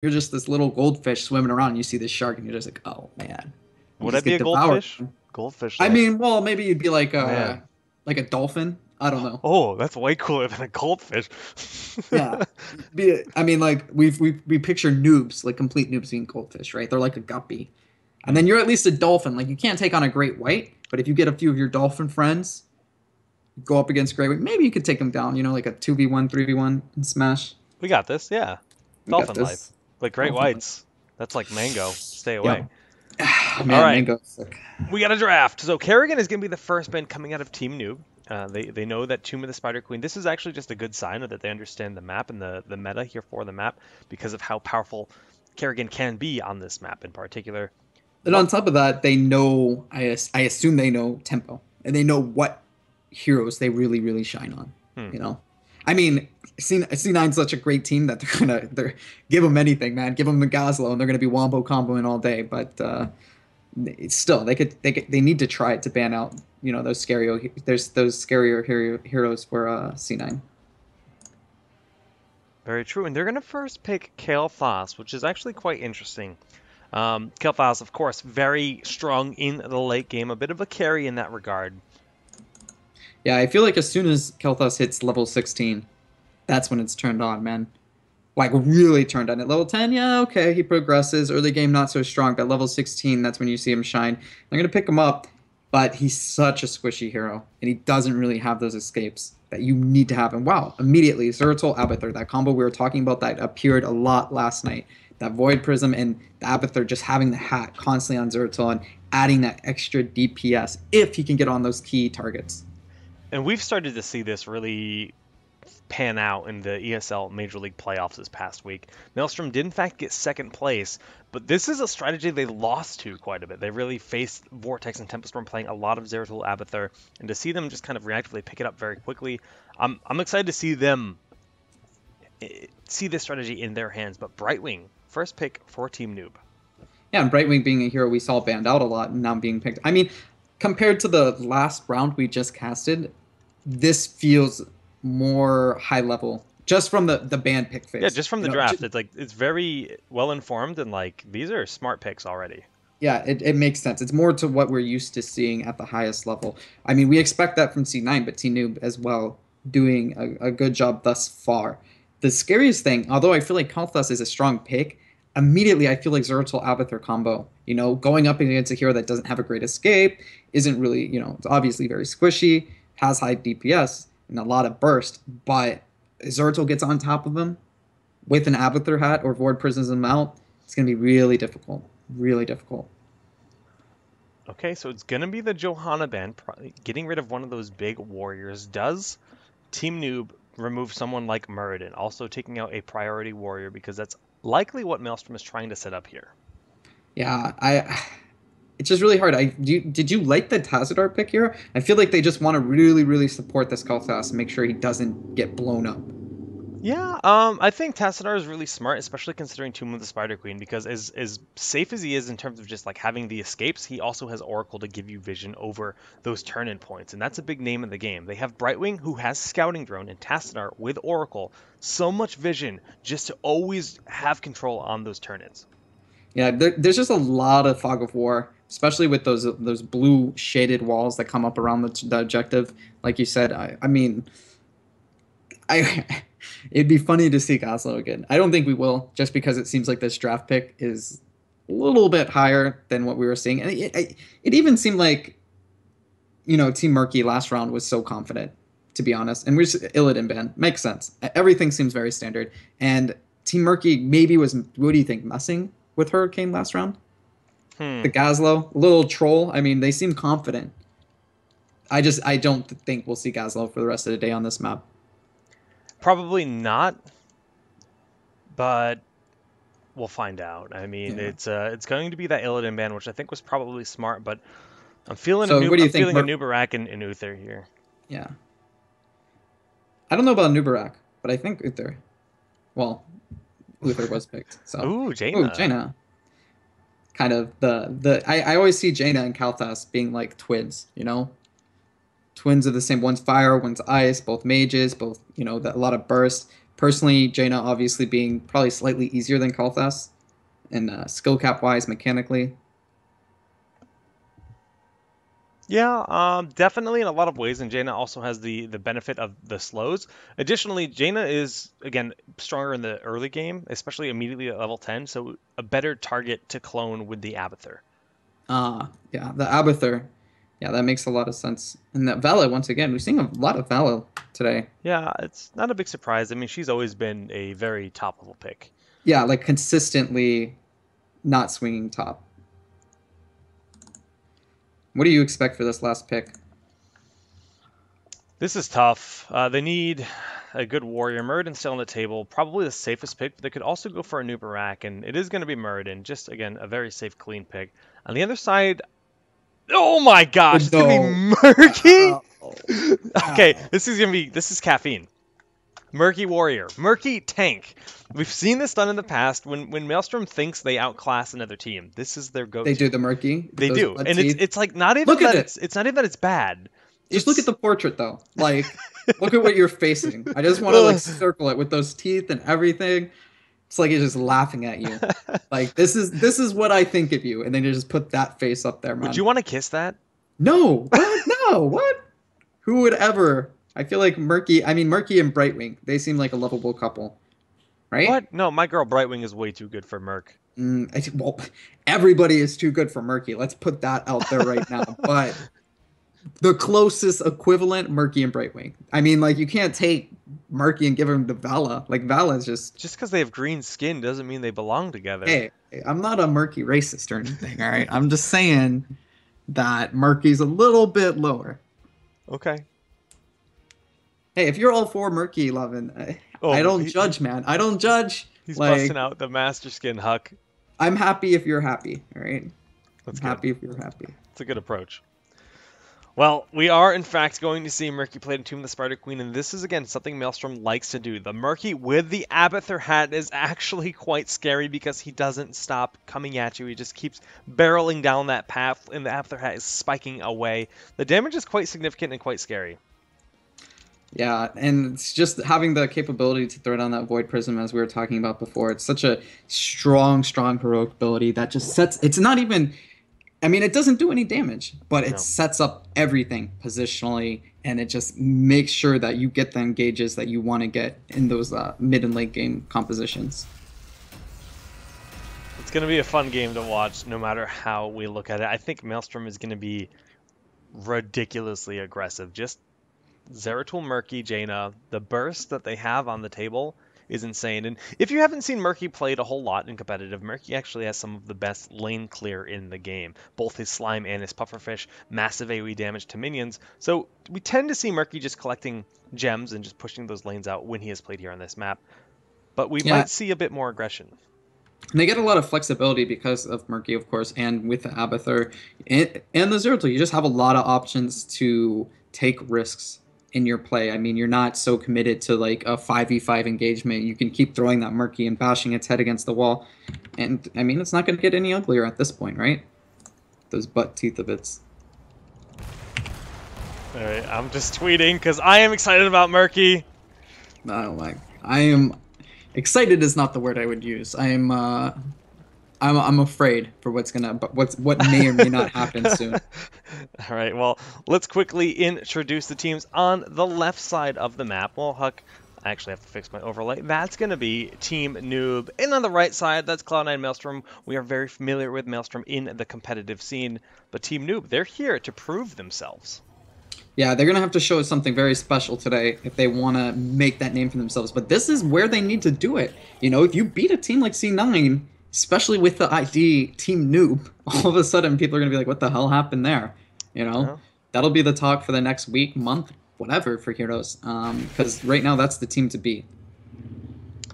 you're just this little goldfish swimming around, and you see this shark, and you're just like, oh man, you Would I just be get a devoured. goldfish? Goldfish, I though. mean, well, maybe you'd be Man. like a dolphin. I don't know. Oh, that's way cooler than a goldfish. Yeah, I mean, like we picture noobs, like complete noobs being goldfish, right? They're like a guppy, and then Hmm. you're at least a dolphin. Like you can't take on a great white, but if you get a few of your dolphin friends, go up against great white, maybe you could take them down. You know, like a 2v1, 3v1 and smash. We got this, yeah. We got Dolphin life. this. But great Dolphin life. whites. That's like mango. Stay away. Yep. All Man, right, mango. Sick. we got a draft. So Kerrigan is going to be the first band coming out of Team Noob. They know that Tomb of the Spider Queen. This is actually just a good sign that they understand the map and the meta here for the map because of how powerful Kerrigan can be on this map in particular. And on What? top of that, they know, I assume they know tempo and they know what heroes they really, really shine on. Hmm. You know, I mean, C9's such a great team that they're give them anything, man. Give them the Gazlo and they're gonna be wombo comboing all day. But it's still, they need to try it to ban out, you know, those scarier heroes for C9. Very true. And they're going to first pick Kale Foss, which is actually quite interesting. Kale Foss, of course, very strong in the late game, a bit of a carry in that regard. Yeah, I feel like as soon as Kel'Thas hits level 16, that's when it's turned on, man. Like really turned on. At level 10, yeah, okay, he progresses. Early game, not so strong, but level 16, that's when you see him shine. I'm gonna pick him up, but he's such a squishy hero, and he doesn't really have those escapes that you need to have. And wow, immediately, Zeratul Abathur, that combo we were talking about that appeared a lot last night. That Void Prism and the Abathur just having the hat constantly on Zeratul and adding that extra DPS if he can get on those key targets. And we've started to see this really pan out in the ESL Major League playoffs this past week. Maelstrom did in fact get second place, but this is a strategy they lost to quite a bit. They really faced Vortex and Tempest Storm playing a lot of Zeratul Abathur, and to see them just kind of reactively pick it up very quickly, I'm excited to see them see this strategy in their hands. But Brightwing, first pick for Team Noob. Yeah, and Brightwing being a hero we saw banned out a lot and now being picked. I mean, compared to the last round we just casted, this feels more high level just from the band pick Yeah, phase. just from You the know, draft, it's like it's very well informed and like these are smart picks already. yeah, it makes sense. It's more to what we're used to seeing at the highest level. I mean, we expect that from C9, but T Noob as well doing a good job thus far. The scariest thing, although I feel like Kalthus is a strong pick, immediately I feel like Zeratul Abathur combo. You know, going up against a hero that doesn't have a great escape, isn't really, you know, it's obviously very squishy, has high DPS and a lot of burst, but Zeratul gets on top of him with an Abathur hat or Void Prisms him out. It's going to be really difficult. Really difficult. Okay, so it's gonna be the Johanna band, getting rid of one of those big warriors. Does Team Noob remove someone like Muradin, also taking out a priority warrior because that's likely what Maelstrom is trying to set up here. Yeah, I. It's just really hard. Did you like the Tazadar pick here? I feel like they just want to really, really support this Kalthas and make sure he doesn't get blown up. Yeah, I think Tassadar is really smart, especially considering Tomb of the Spider Queen, because as safe as he is in terms of just like having the escapes, he also has Oracle to give you vision over those turn-in points, and that's a big name in the game. They have Brightwing, who has Scouting Drone, and Tassadar with Oracle, so much vision just to always have control on those turn-ins. Yeah, there's just a lot of fog of war, especially with those blue shaded walls that come up around the objective. Like you said, I mean, I it'd be funny to see Goslow again. I don't think we will, just because it seems like this draft pick is a little bit higher than what we were seeing, and it even seemed like Team Murky last round was so confident, to be honest, and we're just Illidan ban makes sense. Everything seems very standard, and Team Murky maybe was, what do you think, messing with Hurricane last round? Hmm, The Gazlo, little troll. I mean, they seem confident. I don't think we'll see Gazlo for the rest of the day on this map. probably not, but we'll find out. I mean, Yeah. it's going to be that Illidan ban, which I think was probably smart, but So what do you I'm think? feeling a Nubarak and Uther here. Yeah, I don't know about Nubarak, but I think Uther. Well, Uther was picked. So, Ooh, oh, Jaina. Jaina. Kind of I always see Jaina and Kalthas being like twins. Twins of the same. One's fire, one's ice. Both mages. Both a lot of burst. Personally, Jaina obviously being probably slightly easier than Kalthas, and skill cap wise, mechanically. Yeah, definitely in a lot of ways, and Jaina also has the benefit of the slows. Additionally, Jaina is again stronger in the early game, especially immediately at level 10, so a better target to clone with the Abathur. Yeah, the Abathur. Yeah, that makes a lot of sense. And that Vala, once again, we're seeing a lot of Vala today. Yeah, it's not a big surprise. I mean, she's always been a very top level pick. Yeah, like consistently not swinging top. What do you expect for this last pick? This is tough. They need a good warrior. Muradin still on the table, probably the safest pick, but they could also go for a Nubarak, and it is going to be Muradin. Just again, a very safe, clean pick. On the other side, oh my gosh, it's gonna be No. Murky. Oh, Okay, wow. this is caffeine. Murky warrior, murky tank. We've seen this done in the past when Maelstrom thinks they outclass another team. This is their They do go-to. the murky with They those do, butt and teeth. it's like not Look even at that it. it's not even that it's bad. Just look at It's the portrait though. Like, look at what you're facing. I just want to like Ugh. circle it with those teeth and everything. It's like he's just laughing at you. Like this is what I think of you, and then you just put that face up there, Would man. you want to kiss that? No, what? No, what? Who would ever? I feel like Murky. I mean, Murky and Brightwing. They seem like a lovable couple, right? What? No, my girl Brightwing is way too good for Merc. Well, everybody is too good for Murky. Let's put that out there right now. But the closest equivalent, Murky and Brightwing. I mean, like you can't take Murky and give him to Vala. Like Vala's just. Just because they have green skin doesn't mean they belong together. Hey, I'm not a Murky racist or anything. All right, I'm just saying that Murky's a little bit lower. Okay. Hey, if you're all for Murky, Lovin, Oh, I don't judge, man. I don't judge. he's Like, busting out the master skin Huck. I'm happy if you're happy. All right. That's I'm good. happy if you're happy. It's a good approach. Well, we are in fact going to see Murky play Tomb of the Spider Queen, and this is again something Maelstrom likes to do. The Murky with the Abathur hat is actually quite scary because he doesn't stop coming at you. He just keeps barreling down that path, and the Abathur hat is spiking away. The damage is quite significant and quite scary. Yeah, and it's just having the capability to throw down that Void Prism, as we were talking about before. It's such a strong, strong heroic ability that just sets. It's not even. I mean, it doesn't do any damage, but it No. sets up everything positionally, and it just makes sure that you get the engages that you want to get in those mid and late game compositions. It's going to be a fun game to watch no matter how we look at it. I think Maelstrom is going to be ridiculously aggressive. Just Zeratul, Murky, Jaina, the burst that they have on the table is insane. And if you haven't seen Murky played a whole lot in competitive, Murky actually has some of the best lane clear in the game. Both his slime and his pufferfish, massive AoE damage to minions. So we tend to see Murky just collecting gems and just pushing those lanes out when he has played here on this map. But we might see a bit more aggression. And they get a lot of flexibility because of Murky, of course, and with the Abathur and the Zeratul. You just have a lot of options to take risks in your play. I mean, you're not so committed to like a 5v5 engagement. You can keep throwing that Murky and bashing its head against the wall. And I mean, it's not going to get any uglier at this point, right? Those butt teeth of its. All right, I'm just tweeting because I am excited about Murky. Oh my! I am excited is not the word I would use. I'm afraid for what may or may not happen soon. All right, well, let's quickly introduce the teams on the left side of the map. Well, Huck, I actually have to fix my overlay. That's going to be Team NEWB. And on the right side, that's Cloud9 Maelstrom. We are very familiar with Maelstrom in the competitive scene. But Team NEWB, they're here to prove themselves. Yeah, they're going to have to show us something very special today if they want to make that name for themselves. But this is where they need to do it. You know, if you beat a team like C9, especially with the ID Team NEWB, all of a sudden people are going to be like, what the hell happened there? You know, Yeah. That'll be the talk for the next week, month, whatever for Heroes. Because right now that's the team to beat.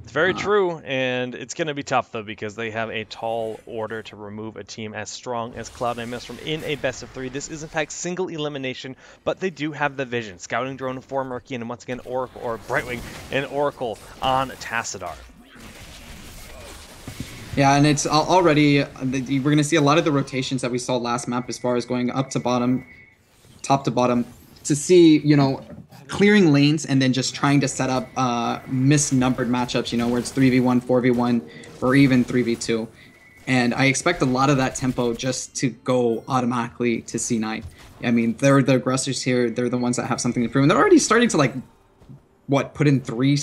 It's very true, and it's going to be tough, though, because they have a tall order to remove a team as strong as Cloud9 Maelstrom in a best-of-3. This is, in fact, single elimination, but they do have the vision. Scouting drone for Murky, and once again, Oracle, or Brightwing, and Oracle on Tassadar. Yeah, and it's already, we're going to see a lot of the rotations that we saw last map as far as going up to bottom, top to bottom, to see, you know, clearing lanes and then just trying to set up misnumbered matchups, you know, where it's 3v1, 4v1, or even 3v2. And I expect a lot of that tempo just to go automatically to C9. I mean, they're the aggressors here. They're the ones that have something to prove. And they're already starting to, like, put in 3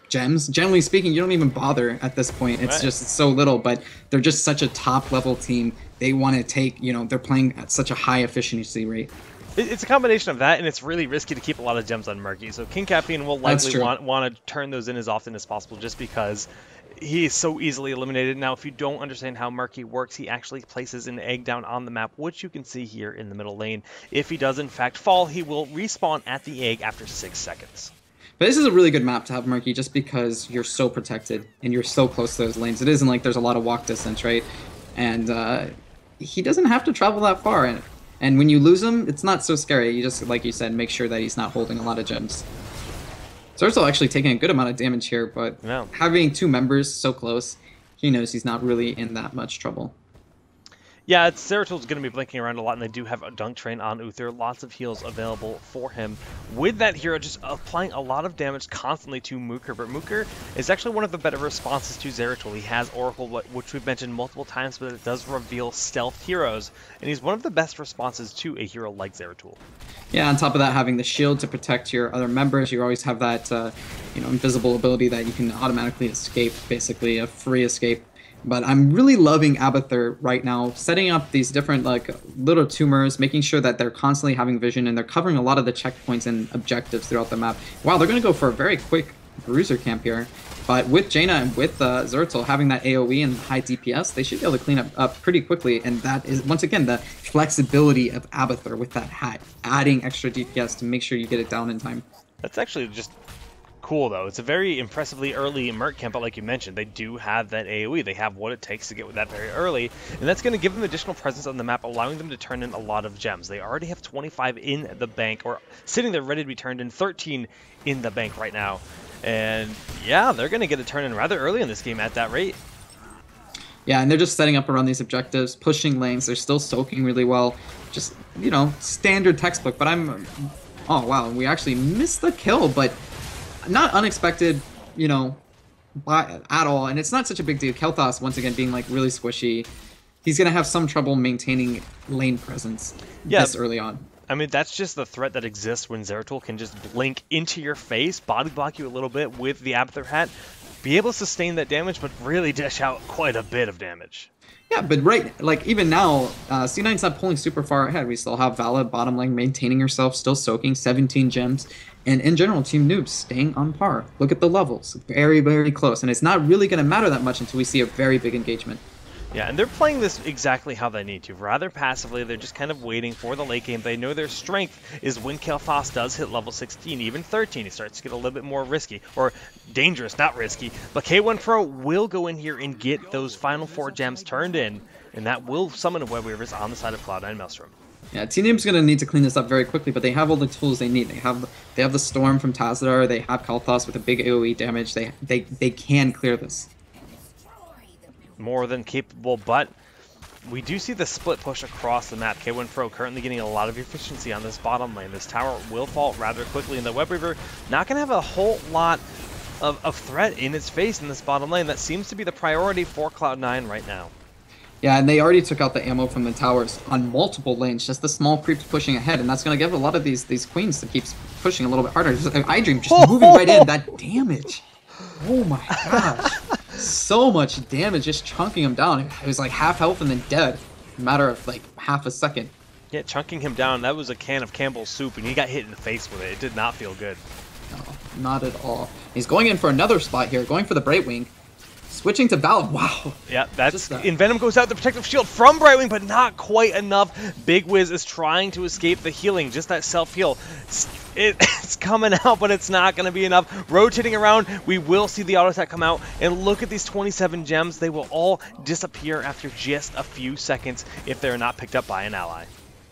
gems? Generally speaking, you don't even bother at this point. It's just it's so little, but they're just such a top-level team. They want to take, you know, they're playing at such a high efficiency rate. It's a combination of that, and it's really risky to keep a lot of gems on Murky. So King Caffeine will likely want to turn those in as often as possible just because he is so easily eliminated. Now, if you don't understand how Murky works, he actually places an egg down on the map, which you can see here in the middle lane. If he does, in fact, fall, he will respawn at the egg after 6 seconds. But this is a really good map to have, Murky, just because you're so protected and you're so close to those lanes. It isn't like there's a lot of walk distance, right? And he doesn't have to travel that far. And when you lose him, it's not so scary. You just, like you said, make sure that he's not holding a lot of gems. Zertal actually taking a good amount of damage here, but having 2 members so close, he knows he's not really in that much trouble. Yeah, Zeratul is going to be blinking around a lot, and they do have a Dunk Train on Uther. Lots of heals available for him. With that hero just applying a lot of damage constantly to Mooker, but Mooker is actually one of the better responses to Zeratul. He has Oracle, which we've mentioned multiple times, but it does reveal stealth heroes, and he's one of the best responses to a hero like Zeratul. Yeah, on top of that, having the shield to protect your other members, you always have that you know, invisible ability that you can automatically escape, basically a free escape. But I'm really loving Abathur right now, setting up these different like little tumors, making sure that they're constantly having vision and they're covering a lot of the checkpoints and objectives throughout the map. Wow, they're going to go for a very quick bruiser camp here. But with Jaina and with Zertal having that AoE and high DPS, they should be able to clean up pretty quickly. And that is, once again, the flexibility of Abathur with that hat, adding extra DPS to make sure you get it down in time. That's actually just cool, though. It's a very impressively early Merc camp, but like you mentioned, they do have that AoE. They have what it takes to get with that very early, and that's going to give them additional presence on the map, allowing them to turn in a lot of gems. They already have 25 in the bank, or sitting there ready to be turned in, 13 in the bank right now. And yeah, they're going to get a turn in rather early in this game at that rate. Yeah, and they're just setting up around these objectives, pushing lanes. They're still soaking really well. Just, you know, standard textbook, but oh wow, we actually missed the kill, but not unexpected, you know, at all. And it's not such a big deal. Kel'Thas, once again, being like really squishy. He's going to have some trouble maintaining lane presence this early on. I mean, that's just the threat that exists when Zeratul can just blink into your face, body block you a little bit with the Abathur hat, be able to sustain that damage, but really dish out quite a bit of damage. Yeah, but like even now, C9's not pulling super far ahead. We still have Vala bottom lane maintaining herself, still soaking 17 gems. And in general, Team NEWB staying on par. Look at the levels. Very, very close. And it's not really going to matter that much until we see a very big engagement. Yeah, and they're playing this exactly how they need to. Rather passively, they're just kind of waiting for the late game. They know their strength is when Kel'Thas does hit level 16, even 13. It starts to get a little bit more risky, or dangerous, not risky. But K1 Pro will go in here and get those final 4 gems turned in, and that will summon a Web Weavers on the side of Cloud9 Maelstrom. Yeah, Team NEWB's going to need to clean this up very quickly, but they have all the tools they need. They have the Storm from Tazadar, they have Kel'Thas with a big AoE damage. They can clear this. More than capable, but we do see the split push across the map. K1 Pro currently getting a lot of efficiency on this bottom lane. This tower will fall rather quickly, and the Web Weaver not going to have a whole lot of threat in its face in this bottom lane. That seems to be the priority for Cloud9 right now. Yeah, and they already took out the ammo from the towers on multiple lanes, just the small creeps pushing ahead, and that's going to give a lot of these queens to keep pushing a little bit harder. Just, iDream just moving right in, that damage. Oh my gosh. So much damage, just chunking him down. It was like half health and then dead in a matter of like half a second. Yeah, chunking him down, that was a can of Campbell's soup, and he got hit in the face with it. It did not feel good. No, not at all. He's going in for another spot here, going for the Brightwing. Switching to Ballad, wow. Yeah, that's Envenom goes out the protective shield from Brightwing, but not quite enough. Big Wiz is trying to escape the healing, just that self-heal. It's coming out, but it's not going to be enough. Rotating around, we will see the auto attack come out, and look at these 27 gems. They will all disappear after just a few seconds if they're not picked up by an ally.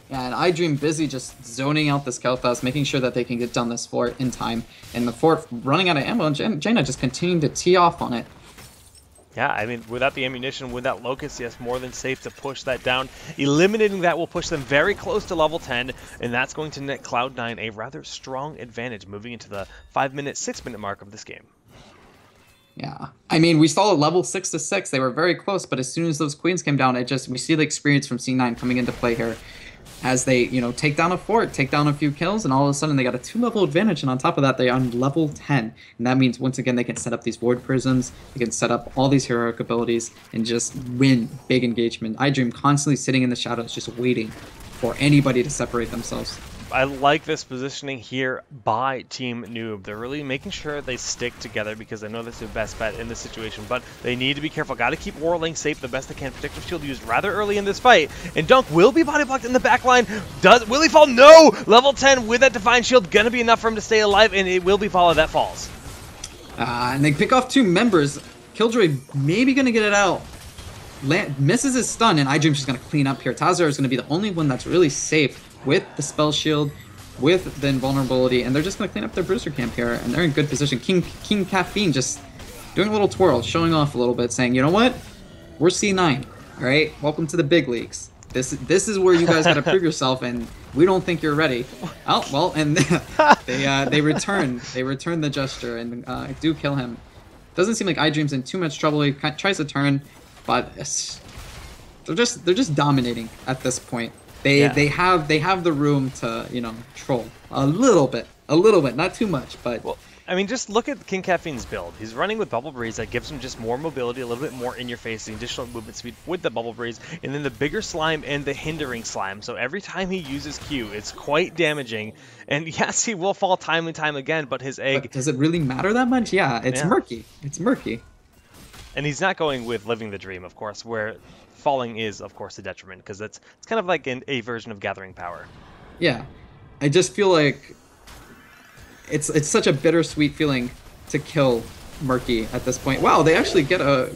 Yeah, and iDream busy just zoning out this Kel'Thas, making sure that they can get down this fort in time. And the fort running out of ammo, and Jaina just continuing to tee off on it. Yeah, I mean, without the ammunition, with that Locust, yes, more than safe to push that down. Eliminating that will push them very close to level 10, and that's going to net Cloud9 a rather strong advantage moving into the 5-minute, 6-minute mark of this game. Yeah, I mean, we saw a level 6 to 6. They were very close, but as soon as those queens came down, we see the experience from C9 coming into play here, as they take down a fort, take down a few kills, and all of a sudden they got a 2-level advantage. And on top of that, they're on level 10, and that means once again they can set up these void prisms, they can set up all these heroic abilities, and just win big engagement. iDream constantly sitting in the shadows, just waiting for anybody to separate themselves. I like this positioning here by Team NEWB. They're really making sure they stick together because I know that's their best bet in this situation, but they need to be careful. Got to keep Warling safe the best they can. Protective Shield used rather early in this fight, and Dunk will be body blocked in the back line. Will he fall? No! Level 10 with that Divine Shield, gonna be enough for him to stay alive, and it will be Follow that falls. And they pick off 2 members. Killjoy maybe gonna get it out. Misses his stun, and iDream's just gonna clean up here. Tazar is gonna be the only one that's really safe with the spell shield, with the invulnerability, and they're just going to clean up their Bruiser camp here, and they're in good position. King Caffeine just doing a little twirl, showing off a little bit, saying, you know what? We're C9, all right? Welcome to the big leagues. This is where you guys got to prove yourself, and we don't think you're ready. Oh, well, and they return the gesture and do kill him. Doesn't seem like iDream's in too much trouble. He tries to turn, but they're just dominating at this point. They have the room to troll a little bit, not too much, but well, I mean, just look at King Caffeine's build. He's running with Bubble Breeze that gives him just more mobility, a little bit more in your face, the additional movement speed with the Bubble Breeze, and then the bigger slime and the hindering slime. So every time he uses Q, it's quite damaging. And yes, he will fall time and time again, but his egg. But does it really matter that much? Yeah, it's murky. It's murky. And he's not going with Living the Dream, of course, where falling is, of course, a detriment, because it's kind of like a version of Gathering Power. Yeah, I just feel like it's such a bittersweet feeling to kill Murky at this point. Wow, they actually get to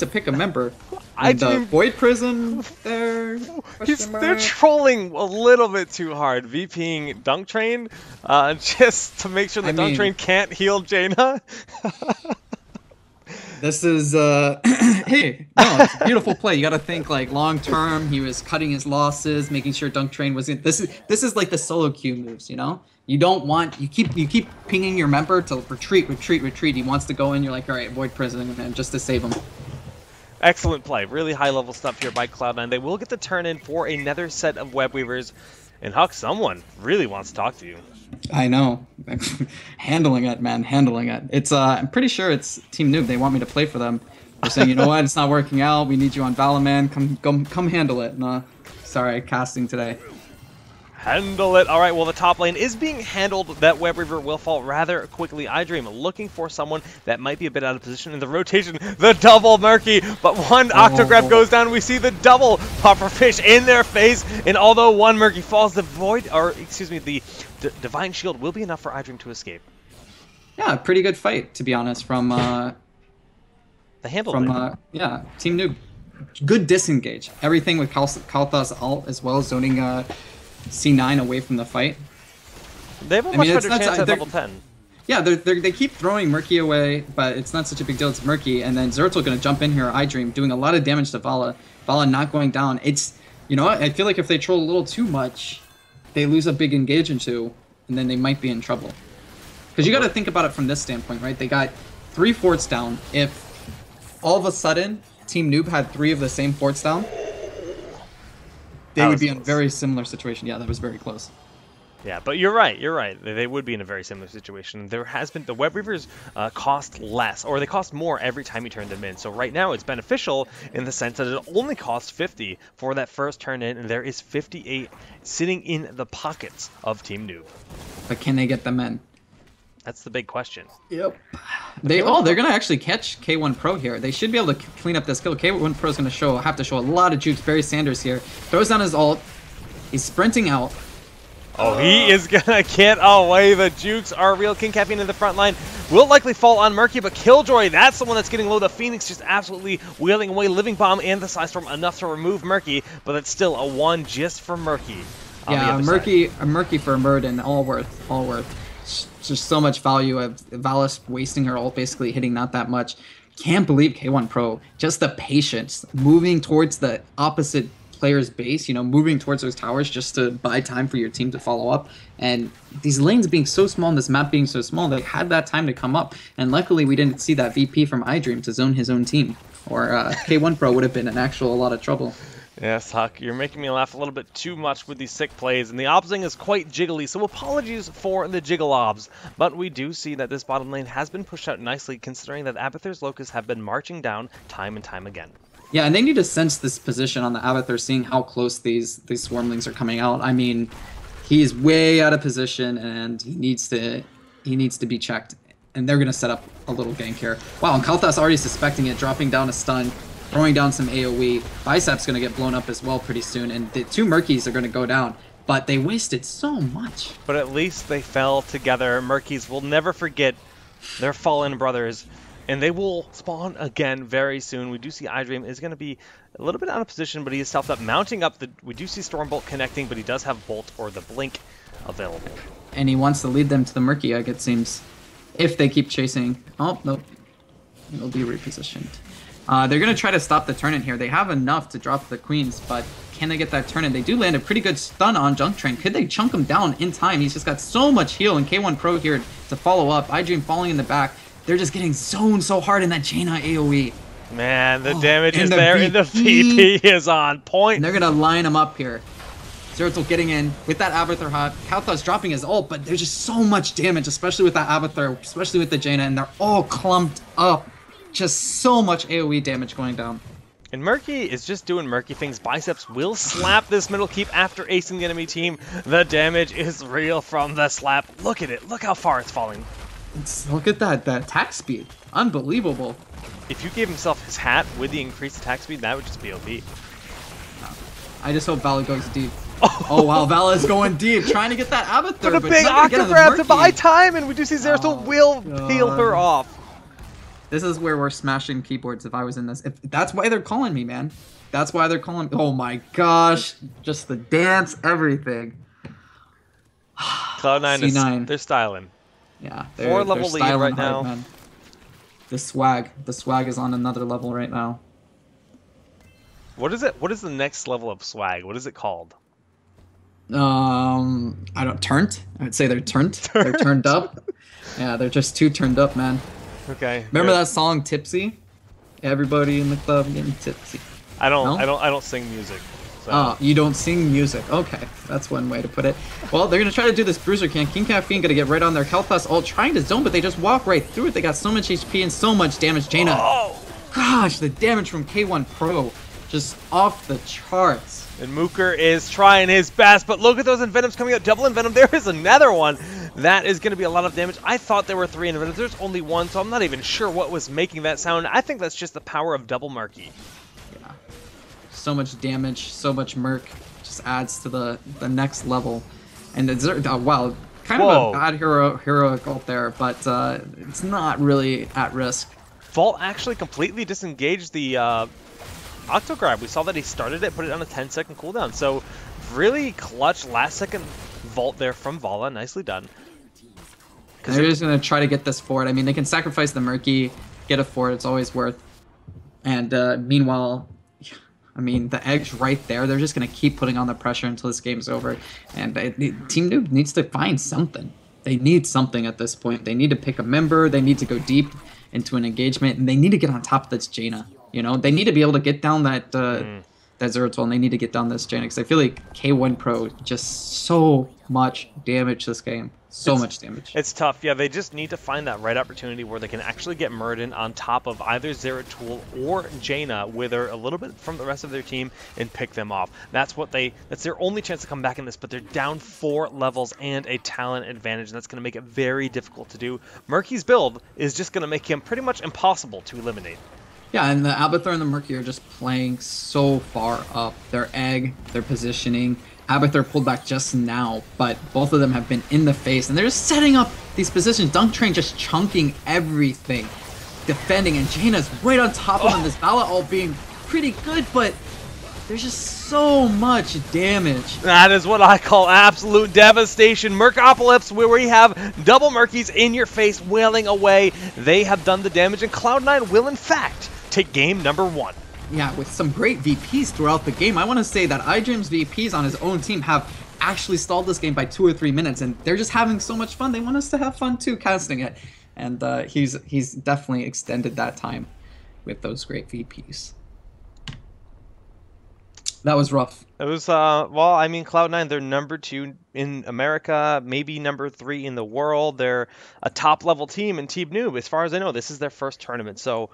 pick a member. The Void Prism there. They're trolling a little bit too hard, VPing Dunk Train, just to make sure the Dunk Train can't heal Jaina. This is hey, no, it's a beautiful play. You got to think like long term. He was cutting his losses, making sure Dunk Train was in. This is like the solo queue moves, you know. You don't want you keep pinging your member to retreat. He wants to go in. You're like, all right, Void Prison, and just to save him. Excellent play. Really high level stuff here by Cloud9. They will get the turn in for another set of Web Weavers. And Huck, someone really wants to talk to you. I know. Handling it, man. Handling it. It's I'm pretty sure it's Team NEWB. They want me to play for them. They're saying, you know what? It's not working out. We need you on Valaman. Come handle it. No, sorry, casting today. Handle it. All right, well, the top lane is being handled. That Web Weaver will fall rather quickly. iDream looking for someone that might be a bit out of position in the rotation. The double Murky, but one Octograb goes down. We see the double Pufferfish in their face, and although one Murky falls, the Divine Shield will be enough for iDream to escape. Yeah, pretty good fight, to be honest, from the handle yeah, Team NEWB. Good disengage. Everything with Kalthas ult as well as zoning C9 away from the fight. They have a much better chance at level 10. Yeah, they keep throwing Murky away, but it's not such a big deal. It's Murky, and then Zertul going to jump in here, iDream, doing a lot of damage to Vala. Vala not going down. It's, you know what, I feel like if they troll a little too much, they lose a big engage into, and then they might be in trouble. Because you got to think about it from this standpoint, right? They got 3 forts down. If all of a sudden Team NEWB had 3 of the same forts down, they would be in a very similar situation. Yeah, that was very close. Yeah, but you're right. They would be in a very similar situation. There has been, the Web Weavers cost less, or they cost more every time you turn them in. So right now it's beneficial in the sense that it only costs 50 for that first turn in, and there is 58 sitting in the pockets of Team NEWB. But can they get them in? That's the big question. Yep. They're gonna actually catch K1 Pro here. They should be able to clean up this kill. K1 Pro is gonna have to show a lot of jukes. Barry Sanders here throws down his ult. He's sprinting out. Oh, he is gonna get away. The jukes are real. King Caffeine in the front line will likely fall on Murky, but Killjoy, that's the one that's getting low. The Phoenix just absolutely wheeling away. Living Bomb and the Psystorm enough to remove Murky, but it's still a 1 just for Murky. Yeah, Murky for Murden, all worth. Just so much value of Valis wasting her ult, basically hitting not that much. can't believe K1 Pro, just the patience, moving towards the opposite player's base, moving towards those towers just to buy time for your team to follow up. And these lanes being so small and this map being so small, they had that time to come up. And luckily, we didn't see that VP from iDream to zone his own team, or K1 Pro would have been in a lot of trouble. Yes, Huck, you're making me laugh a little bit too much with these sick plays, and the opsing is quite jiggly, so apologies for the jiggle obs. But we do see that this bottom lane has been pushed out nicely, considering that Abathur's Locusts have been marching down time and time again. Yeah, and they need to sense this position on the Abathur, seeing how close these swarmlings are coming out. I mean, he's way out of position, and he needs to be checked. And they're going to set up a little gank here. Wow, and Kalthas already suspecting it, dropping down a stun, throwing down some AoE. Bicep's going to get blown up as well pretty soon, and the two Murkies are going to go down. But they wasted so much. But at least they fell together. Murkies will never forget their fallen brothers, and they will spawn again very soon. We do see iDream is going to be a little bit out of position, but he is stealthed up, mounting up. We do see Stormbolt connecting, but he does have Bolt or the Blink available. And he wants to lead them to the Murky Egg, it seems. If they keep chasing. Oh, nope. It'll be repositioned. They're going to try to stop the turn-in here. They have enough to drop the Queens, but can they get that turn-in? They do land a pretty good stun on Junk Train. Could they chunk him down in time? He's just got so much heal, and K1 Pro here to follow up. iDream falling in the back. They're just getting zoned so hard in that Jaina AoE. Man, the damage is there, and the VP is on point. And they're going to line him up here. Zeratul getting in with that Abathur hot. Kalthas dropping his ult, but there's just so much damage, especially with that Abathur, especially with the Jaina, and they're all clumped up. Just so much AoE damage going down. And Murky is just doing Murky things. Biceps will slap this middle keep after acing the enemy team. The damage is real from the slap. Look at it. Look how far it's falling. Look at that attack speed. Unbelievable. If you gave himself his hat with the increased attack speed, that would just be OP. I just hope Vala goes deep. Oh wow, Vala is going deep, trying to get that Abathur. But a big octo grab to buy time, and we do see Zeratul will peel her off. This is where we're smashing keyboards if I was in this. That's why they're calling me, man. That's why they're calling me. Oh my gosh. Just the dance, everything. Cloud9, they're styling. Yeah. 4-level lead right now. Man. The swag is on another level right now. What is it? What is the next level of swag? What is it called? I don't turned. I would say they're turned. They're turned up. Yeah, they're just too turned up, man. Okay. Remember that song Tipsy? Everybody in the club getting tipsy. I don't sing music. So. Oh, you don't sing music. Okay, that's one way to put it. Well, they're gonna try to do this bruiser can. King Caffeine gonna get right on their Kalthas ult, trying to zone, but they just walk right through it. They got so much HP and so much damage. Jaina. Oh! Gosh, the damage from K1 Pro just off the charts. And Mooker is trying his best, but look at those Envenoms coming out. Double Envenom. There is another one. That is going to be a lot of damage. I thought there were 3 Envenoms. There's only 1, so I'm not even sure what was making that sound. I think that's just the power of double Murky. Yeah. So much damage, so much Merc. Just adds to the next level. And it's, wow, kind of a bad heroic ult there, but it's not really at risk. Vault actually completely disengaged the Octo Grab. We saw that he started it, put it on a 10-second cooldown. So really clutch last-second Vault there from Vala. Nicely done. They're just going to try to get this forward. I mean, they can sacrifice the Murky, get a fort. It's always worth. And meanwhile, I mean, the egg's right there. They're just going to keep putting on the pressure until this game's over. And Team NEWB needs to find something. They need something at this point. They need to pick a member. They need to go deep into an engagement. And they need to get on top of this Jaina. You know, they need to be able to get down that Zeratul, and they need to get down this Jaina, because I feel like K1 Pro just so much damage this game. So much damage. It's tough. Yeah, they just need to find that right opportunity where they can actually get Murden on top of either Zeratul or Jaina with a little bit from the rest of their team and pick them off. That's their only chance to come back in this, but they're down 4 levels and a talent advantage, and that's going to make it very difficult to do. Murky's build is just going to make him pretty much impossible to eliminate. Yeah, and the Abathur and the Murky are just playing so far up. Their egg, their positioning. Abathur pulled back just now, but both of them have been in the face, and they're just setting up these positions. Dunk Train just chunking everything, defending, and Jaina's right on top of them. This Vala ult being pretty good, but There's just so much damage. That is what I call absolute devastation. Mercopolis, where we have double Murkies in your face, wailing away. They have done the damage, and Cloud9 will, in fact, take game number 1. Yeah, with some great VPs throughout the game. I want to say that iDream's VPs on his own team have actually stalled this game by 2 or 3 minutes, and they're just having so much fun. They want us to have fun too, casting it. And he's definitely extended that time with those great VPs. That was rough. It was, well, I mean, Cloud9, they're number 2 in America, maybe number 3 in the world. They're a top-level team in Team NEWB. As far as I know, this is their first tournament. So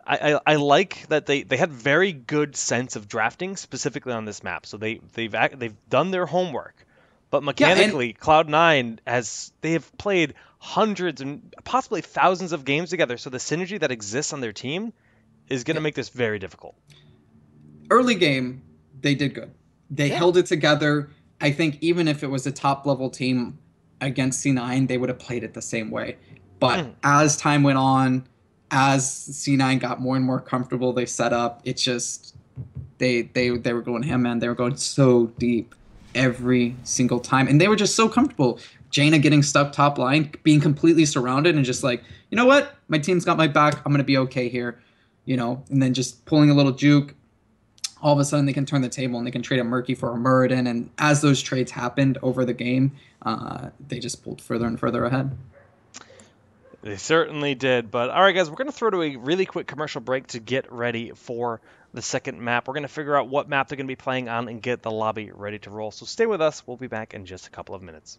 I like that they had very good sense of drafting, specifically on this map. So they've done their homework. But mechanically, Cloud9 they have played hundreds and possibly thousands of games together. So the synergy that exists on their team is going to make this very difficult. Early game, they did good. They held it together. I think even if it was a top-level team against C9, they would have played it the same way. But as time went on, as C9 got more and more comfortable, they set up. It's just they were going ham, man. They were going so deep every single time, and they were just so comfortable. Jaina getting stuck top line, being completely surrounded, and just like, you know what, my team's got my back. I'm gonna be okay here, you know. And then just pulling a little juke. All of a sudden, they can turn the table and they can trade a Murky for a Muradin. And as those trades happened over the game, they just pulled further and further ahead. They certainly did. But all right, guys, we're going to throw to a really quick commercial break to get ready for the second map. We're going to figure out what map they're going to be playing on and get the lobby ready to roll. So stay with us. We'll be back in just a couple of minutes.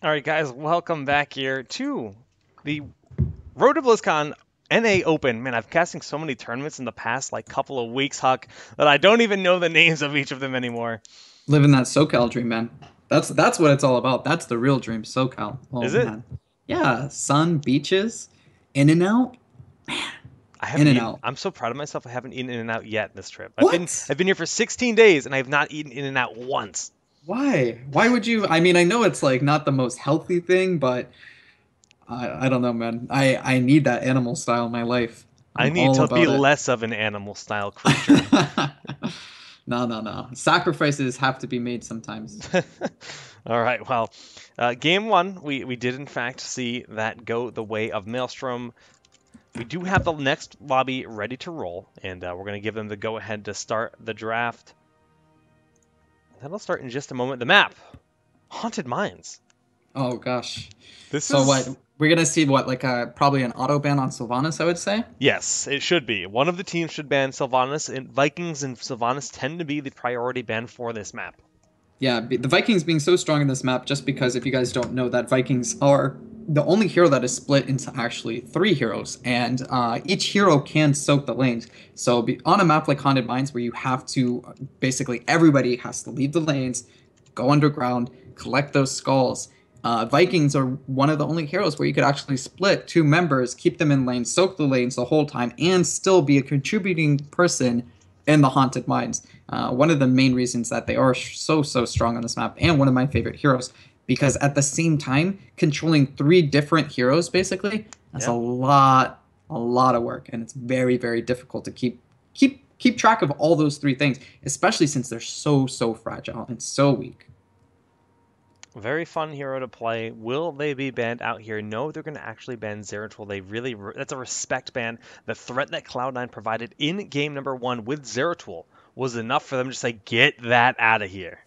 All right, guys, welcome back here to the Road to BlizzCon NA Open. Man, I've casting so many tournaments in the past like couple of weeks, Huck, that I don't even know the names of each of them anymore. Living that SoCal dream, man. That's what it's all about. That's the real dream, SoCal. Oh Is it? man. Yeah, sun, beaches, in and out, I in haven't and eaten. out. I'm so proud of myself. I haven't eaten In-N-Out yet this trip. I've been What? I've been here for 16 days and I have not eaten In-N-Out once. Why? Why would you? I mean, I know it's like not the most healthy thing, but I don't know, man. I need that animal style in my life. I I'm need all to be about it. less of an animal style creature. No, no, no. Sacrifices have to be made sometimes. All right. Well, game one, we did in fact see that go the way of Maelstrom. We do have the next lobby ready to roll, and we're going to give them the go-ahead to start the draft. That'll start in just a moment. The map, Haunted Mines. Oh gosh. This So what? is We're gonna see what like probably an auto ban on Sylvanas, I would say. yes, it should be. One of the teams should ban Sylvanas, and Vikings and Sylvanas tend to be the priority ban for this map. Yeah, the Vikings being so strong in this map, just because if you guys don't know that Vikings are the only hero that is split into actually three heroes, and each hero can soak the lanes. So on a map like Haunted Mines, where you have to basically everybody has to leave the lanes, go underground, collect those skulls. Vikings are one of the only heroes where you could actually split two members, keep them in lanes, soak the lanes the whole time, and still be a contributing person in the Haunted Mines. One of the main reasons that they are so strong on this map, and one of my favorite heroes, because at the same time controlling three different heroes basically, that's Yeah. a lot of work, and it's very difficult to keep track of all those three things, especially since they're so fragile and so weak. Very fun hero to play. Will they be banned out here? No, they're going to actually ban Zeratul. They really, that's a respect ban. The threat that Cloud9 provided in game number one with Zeratul was enough for them to say, get that out of here.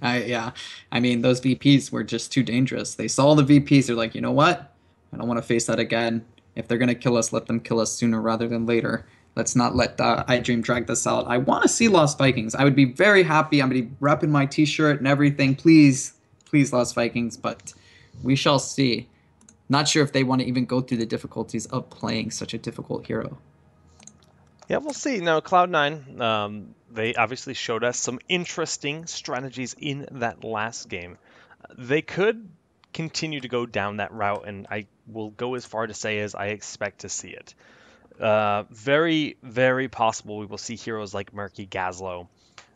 Yeah, I mean those VPs were just too dangerous. They saw the VPs, they're like, you know what? I don't want to face that again. If they're gonna kill us, let them kill us sooner rather than later. Let's not let iDream drag this out. I want to see Lost Vikings. I would be very happy. I'm gonna be repping my T-shirt and everything. Please, please, Lost Vikings. But we shall see. Not sure if they want to even go through the difficulties of playing such a difficult hero. Yeah, we'll see. Now, Cloud9, they obviously showed us some interesting strategies in that last game. They could continue to go down that route, and I will go as far to say as I expect to see it. Very possible we will see heroes like Murky, Gazlo,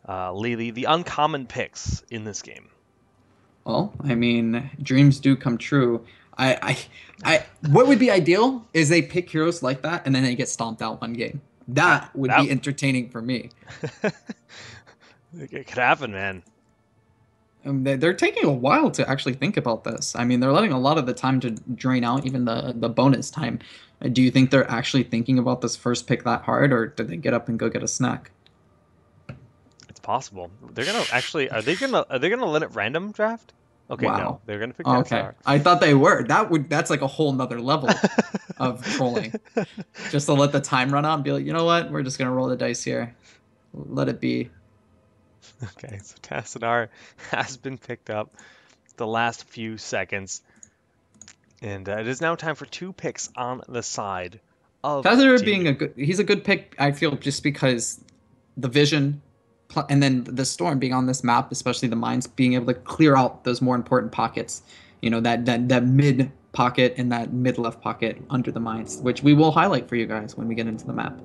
Lily, the uncommon picks in this game. Well, I mean, dreams do come true. What would be ideal is they pick heroes like that and then they get stomped out one game. That would That be entertaining for me. it could happen, man. They're taking a while to actually think about this. I mean, they're letting a lot of the time to drain out, even the bonus time. Do you think they're actually thinking about this first pick that hard, or did they get up and go get a snack? It's possible. They're gonna actually. Are they gonna let it random draft? Okay, no, Wow. they're gonna pick Okay. Gathar. I thought they were. That's like a whole nother level of trolling. Just to let the time run out and be like, you know what? We're just gonna roll the dice here. Let it be. Okay, so Tassadar has been picked up the last few seconds, and it is now time for two picks on the side of Kaiser Team being New. he's a good pick, I feel, just because the vision and then the storm being on this map, especially the mines, being able to clear out those more important pockets. You know, that mid pocket and that mid left pocket under the mines, which we will highlight for you guys when we get into the map.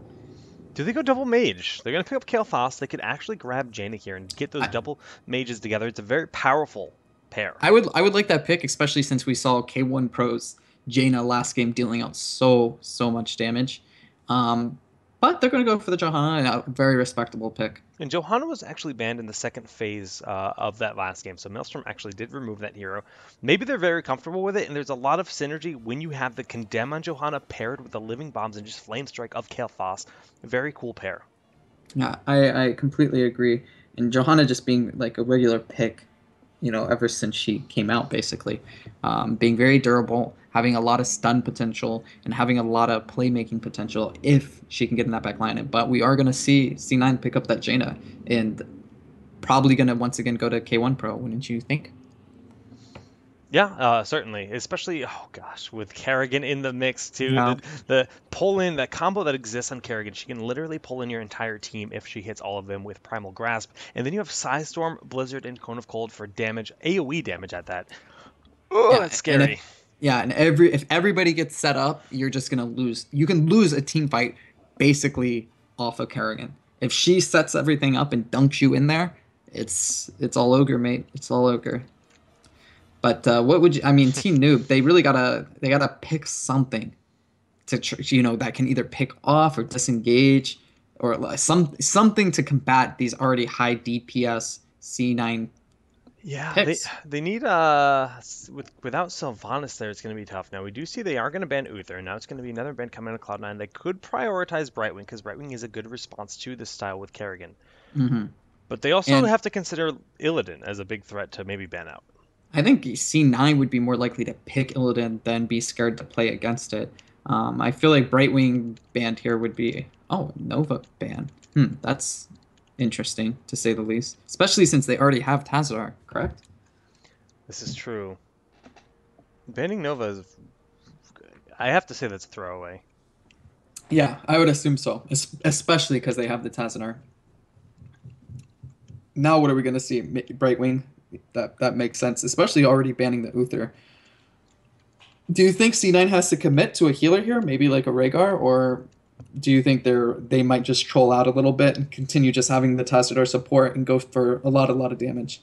Do they go double mage? They're gonna pick up Kael'thas. They could actually grab Jaina here and get those I, double mages together. It's a very powerful pair. I would like that pick, especially since we saw K1 Pro's Jaina last game dealing out so much damage. But they're going to go for the Johanna, a very respectable pick. And Johanna was actually banned in the second phase of that last game, so Maelstrom actually did remove that hero. Maybe they're very comfortable with it, and there's a lot of synergy when you have the Condemn on Johanna paired with the Living Bombs and just Flame Strike of Kael'thas. Very cool pair. Yeah, I completely agree. And Johanna just being like a regular pick, you know, ever since she came out, basically. Being very durable, having a lot of stun potential, and having a lot of playmaking potential if she can get in that back line. But we are going to see C9 pick up that Jaina, and probably going to once again go to K1 Pro, wouldn't you think? Yeah, certainly. Especially, oh gosh, with Kerrigan in the mix too. Yeah. The pull in, that combo that exists on Kerrigan, she can literally pull in your entire team if she hits all of them with Primal Grasp. And then you have Psystorm, Blizzard, and Cone of Cold for damage, AoE damage at that. Oh, Yeah, that's and if scary. yeah, and if everybody gets set up, you're just gonna lose. You can lose a team fight basically off of Kerrigan. If she sets everything up and dunks you in there, it's all ogre, mate. It's all ogre. But what would you? I mean, Team Noob, they gotta pick something that can either pick off or disengage, or something to combat these already high DPS C9 Yeah, they picks. they need without Sylvanas there, it's going to be tough. Now we do see they are going to ban Uther. Now it's going to be another ban coming out of Cloud9. They could prioritize Brightwing because Brightwing is a good response to this style with Kerrigan. Hmm. But they also And have to consider Illidan as a big threat to maybe ban out. I think C9 would be more likely to pick Illidan than be scared to play against it. I feel like Brightwing banned here would be, oh, Nova ban. That's interesting to say the least. Especially since they already have Tazadar, correct? This is true. Banning Nova is, I have to say, that's a throwaway. Yeah, I would assume so, especially because they have the Tazadar. Now what are we going to see? Brightwing? That makes sense, especially already banning the Uther. Do you think C9 has to commit to a healer here, maybe like a Rhaegar, or do you think they might just troll out a little bit and continue just having the Tassadar support and go for a lot of damage?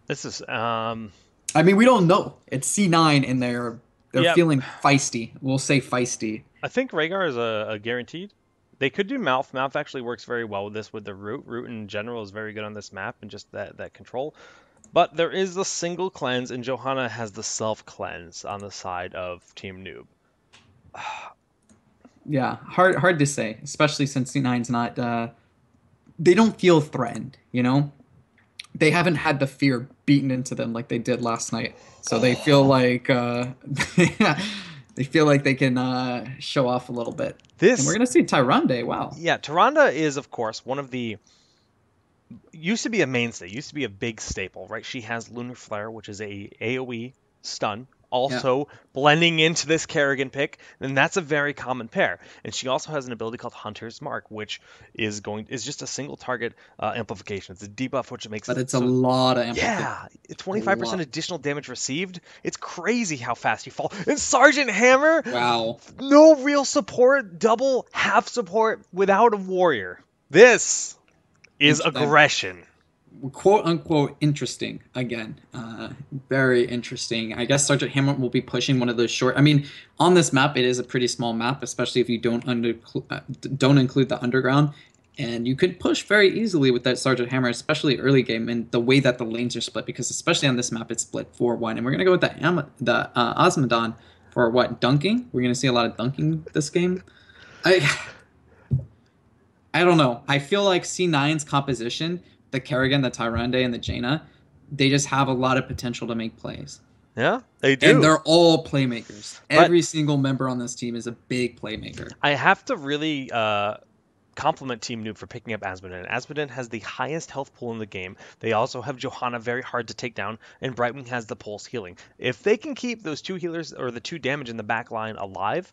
This is I mean, we don't know. It's C9 and they're yeah. feeling feisty. We'll say feisty. I think Rhaegar is a guaranteed. They could do Mouth. Mouth actually works very well with this with the Root. Root in general is very good on this map and just that control. But there is the single cleanse, and Johanna has the self cleanse on the side of Team Noob. Yeah, hard to say, especially since C9's not. They don't feel threatened. They haven't had the fear beaten into them like they did last night. So they feel Oh, like they feel like they can show off a little bit. And we're this, gonna see Tyrande. Wow. yeah, Tyrande is of course one of the used to be a mainstay, used to be a big staple, right? She has Lunar Flare, which is a AoE stun, Yeah. also blending into this Kerrigan pick, and that's a very common pair. And she also has an ability called Hunter's Mark, which is just a single target amplification. It's a debuff, which makes But it it's a so. lot of amplification. Yeah, A 25% lot. additional damage received. It's crazy how fast you fall. And Sergeant Hammer, Wow. no real support, double half support without a warrior. This is I'm aggression. quote unquote interesting again. Very interesting. I guess Sergeant Hamlet will be pushing one of those short. I mean, on this map, it is a pretty small map, especially if you don't include the underground. And you could push very easily with that Sergeant Hammer, especially early game, and the way that the lanes are split. Because especially on this map, it's split 4-1, and we're gonna go with the Osmodon for what, dunking. We're gonna see a lot of dunking this game. I I don't know. I feel like C9's composition, the Kerrigan, the Tyrande, and the Jaina, they just have a lot of potential to make plays. Yeah, they And do. they're all playmakers. But Every single member on this team is a big playmaker. I have to really compliment Team Noob for picking up Asmodee. Asmodee has the highest health pool in the game. They also have Johanna very hard to take down, and Brightwing has the pulse healing. If they can keep those two healers or the two damage in the back line alive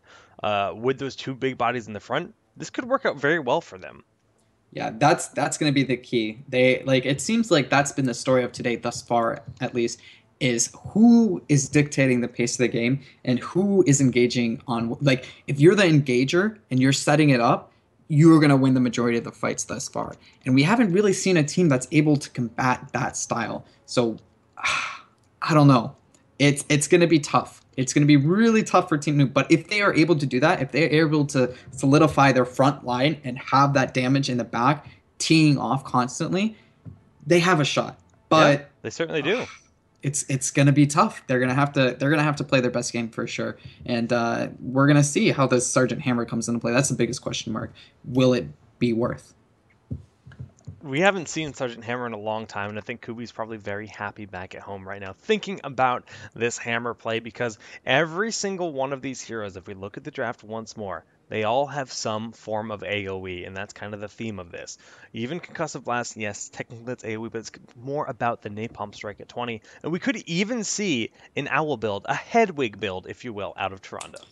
with those two big bodies in the front, this could work out very well for them. Yeah, that's going to be the key. They like it seems like that's been the story of today thus far, at least, is who is dictating the pace of the game and who is engaging on like if you're the engager and you're setting it up, you're going to win the majority of the fights thus far. And we haven't really seen a team that's able to combat that style. So I don't know. It's going to be tough. It's going to be really tough for Team Nuke. But if they are able to do that, if they're able to solidify their front line and have that damage in the back, teeing off constantly, they have a shot. Yeah, But they certainly do. it's going to be tough. They're gonna have to play their best game for sure. And we're gonna see how this Sergeant Hammer comes into play. That's the biggest question mark. Will it be worth? We haven't seen Sergeant Hammer in a long time, and I think Kubi's probably very happy back at home right now, thinking about this Hammer play because every single one of these heroes, if we look at the draft once more, they all have some form of AoE, and that's kind of the theme of this. Even Concussive Blast, yes, technically that's AoE, but it's more about the Napalm Strike at 20. And we could even see an Owl build, a Hedwig build, if you will, out of Tyrande.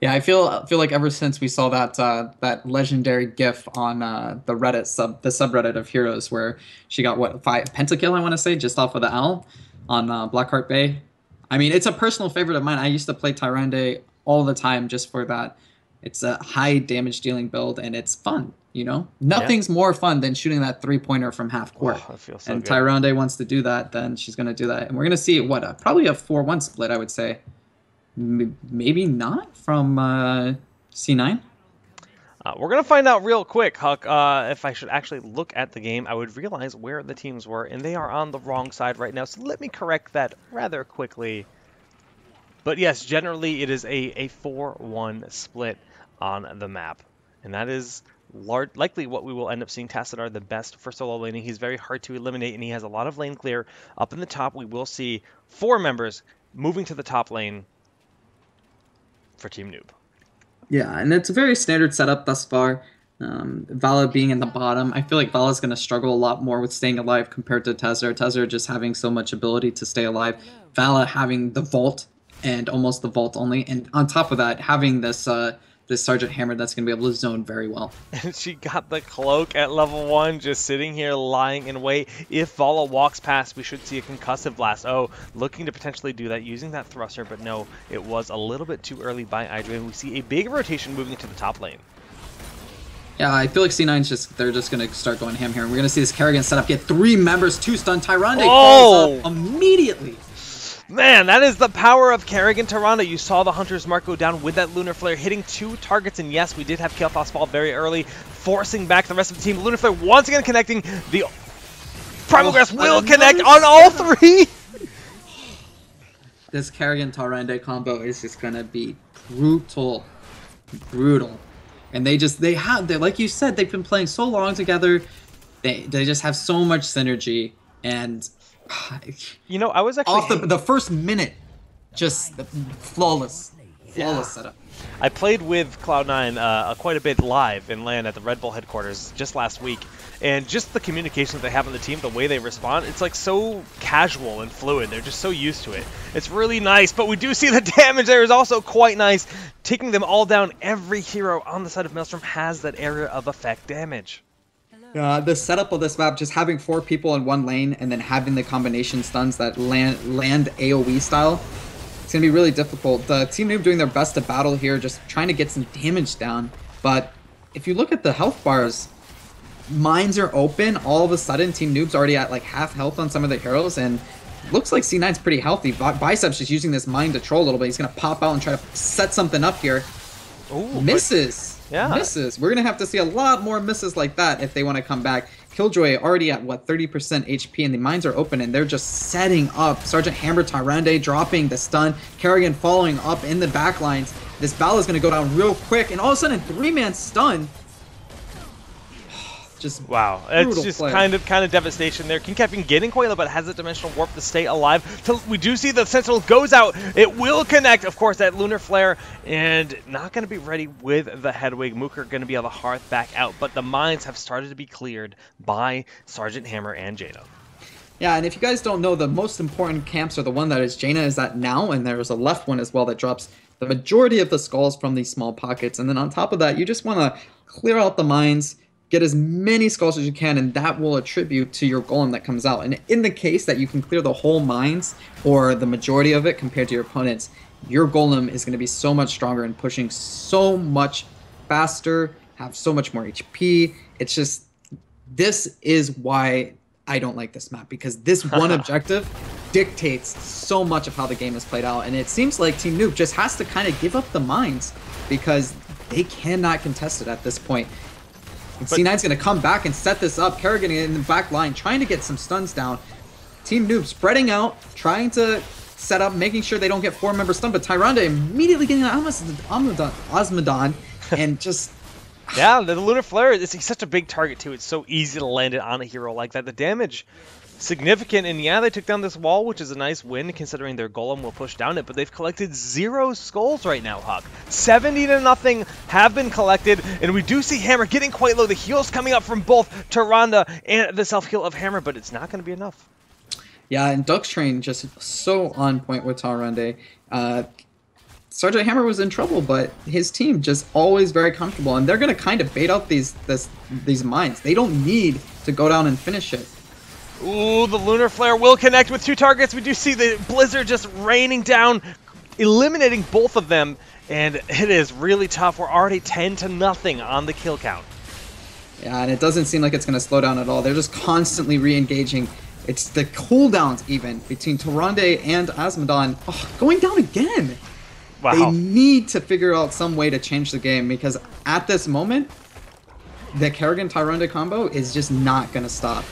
Yeah, I feel like ever since we saw that legendary GIF on the subreddit of Heroes, where she got what, 5 pentakill, I want to say, just off of the owl on Blackheart Bay. I mean, it's a personal favorite of mine. I used to play Tyrande all the time just for that. It's a high damage dealing build and it's fun. You know, Yeah. nothing's more fun than shooting that 3-pointer from half court. Oh, that feels so And good. Tyrande wants to do that, then she's going to do that, and we're going to see what probably a 4-1 split, I would say. Maybe not from C9. We're going to find out real quick, Huck. If I should actually look at the game, I would realize where the teams were, and they are on the wrong side right now. So let me correct that rather quickly. But yes, generally it is a 4-1 split on the map. And that is likely what we will end up seeing. Tassadar the best for solo laning. He's very hard to eliminate, and he has a lot of lane clear. Up in the top, we will see 4 members moving to the top lane for Team Noob. Yeah, and it's a very standard setup thus far. Vala being in the bottom, I feel like Vala's going to struggle a lot more with staying alive compared to Tezzar. Tezzar just having so much ability to stay alive. Vala having the vault and almost the vault only, and on top of that, having this Sergeant Hammer that's going to be able to zone very well. And she got the cloak at level 1, just sitting here lying in wait. If Vala walks past, we should see a concussive blast. Oh, looking to potentially do that, using that thruster, but no, it was a little bit too early by Idrian. We see a big rotation moving to the top lane. Yeah, I feel like C9's they're just going to start going ham here. And we're going to see this Kerrigan setup get 3 members, 2 stun. Tyrande falls up immediately. Man, that is the power of Kerrigan Tyrande. You saw the Hunter's Mark go down with that Lunar Flare, hitting 2 targets, and yes, we did have Kael'thas fall very early, forcing back the rest of the team. Lunar Flare once again connecting. The Primal Grasp will connect on all 3! This Kerrigan Tyrande combo is just going to be brutal. Brutal. And they like you said, they've been playing so long together. They just have so much synergy, and you know, I was actually off the first minute, just flawless setup. I played with Cloud9 quite a bit live in LAN at the Red Bull headquarters just last week, and just the communication that they have on the team, the way they respond, it's like so casual and fluid. They're just so used to it. It's really nice, but we do see the damage there is also quite nice. Taking them all down, every hero on the side of Maelstrom has that area of effect damage. The setup of this map, just having 4 people in one lane and then having the combination stuns that land AoE style, it's going to be really difficult. The Team Noob doing their best to battle here, just trying to get some damage down. But if you look at the health bars, mines are open. All of a sudden, Team Noob's already at like half health on some of the heroes, and looks like C9's pretty healthy. Bicep's just using this mine to troll a little bit. He's going to pop out and try to set something up here. Ooh, misses. Yeah. Misses. We're going to have to see a lot more misses like that if they want to come back. Killjoy already at, what, 30% HP, and the mines are open, and they're just setting up. Sergeant Hammer, Tyrande dropping the stun. Kerrigan following up in the back lines. This battle is going to go down real quick, and all of a sudden, 3-man stun. Just wow, it's just kind of devastation there. King Captain getting quite a little bit, has a dimensional warp to stay alive. We do see the Sentinel goes out. It will connect, of course, that Lunar Flare, and not going to be ready with the Hedwig. Mooker going to be on the hearth back out, but the mines have started to be cleared by Sergeant Hammer and Jaina. Yeah, and if you guys don't know, the most important camps are the one that is Jaina is at now, and there's a left one as well that drops the majority of the skulls from these small pockets. And then on top of that, you just want to clear out the mines, get as many skulls as you can, and that will attribute to your golem that comes out. And in the case that you can clear the whole mines, or the majority of it compared to your opponents, your golem is going to be so much stronger and pushing so much faster, have so much more HP. It's just, this is why I don't like this map, because this one objective dictates so much of how the game is played out. And it seems like Team Noob just has to kind of give up the mines, because they cannot contest it at this point. And C9's going to come back and set this up. Kerrigan in the back line, trying to get some stuns down. Team Noob spreading out, trying to set up, making sure they don't get 4-member stun. But Tyrande immediately getting an Osmodon and just... Yeah, the Lunar Flare, he's such a big target too. It's so easy to land it on a hero like that. The damage significant. And yeah, they took down this wall, which is a nice win considering their golem will push down it, but they've collected 0 skulls right now, Huck. 70-0 have been collected, and we do see Hammer getting quite low. The heals coming up from both Tyrande and the self-heal of Hammer, but it's not going to be enough. Yeah, and Duck's Train just so on point with Tyrande. Sergeant Hammer was in trouble, but his team just always very comfortable, and they're going to kind of bait out these mines. They don't need to go down and finish it. Ooh, the Lunar Flare will connect with 2 targets. We do see the Blizzard just raining down, eliminating both of them, and it is really tough. We're already 10-0 on the kill count. Yeah, and it doesn't seem like it's going to slow down at all. They're just constantly re-engaging. It's the cooldowns even between Tyrande and Azmodan going down again. Wow. They need to figure out some way to change the game, because at this moment, the Kerrigan-Tyrande combo is just not going to stop.